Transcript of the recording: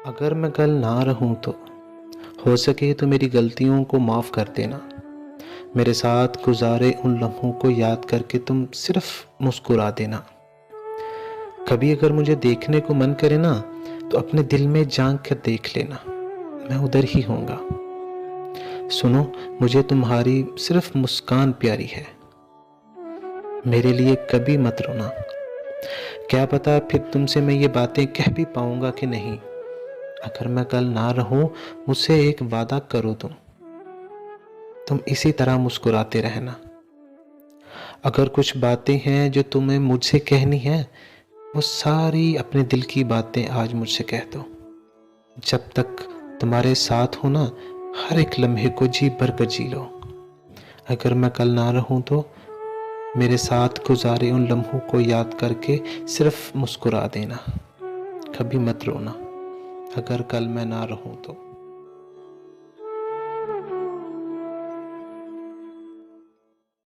अगर मैं कल ना रहूं तो हो सके तो मेरी गलतियों को माफ़ कर देना। मेरे साथ गुजारे उन लम्हों को याद करके तुम सिर्फ मुस्कुरा देना। कभी अगर मुझे देखने को मन करे ना तो अपने दिल में झांक कर देख लेना, मैं उधर ही होऊंगा। सुनो, मुझे तुम्हारी सिर्फ मुस्कान प्यारी है। मेरे लिए कभी मत रोना। क्या पता फिर तुमसे मैं ये बातें कह भी पाऊंगा कि नहीं। अगर मैं कल ना रहूं, मुझसे एक वादा करो तुम इसी तरह मुस्कुराते रहना। अगर कुछ बातें हैं जो तुम्हें मुझसे कहनी है, वो सारी अपने दिल की बातें आज मुझसे कह दो। जब तक तुम्हारे साथ हो ना, हर एक लम्हे को जी भर कर जी लो। अगर मैं कल ना रहूं तो मेरे साथ गुजारे उन लम्हों को याद करके सिर्फ मुस्कुरा देना। कभी मत रोना अगर कल मैं ना रहूं तो।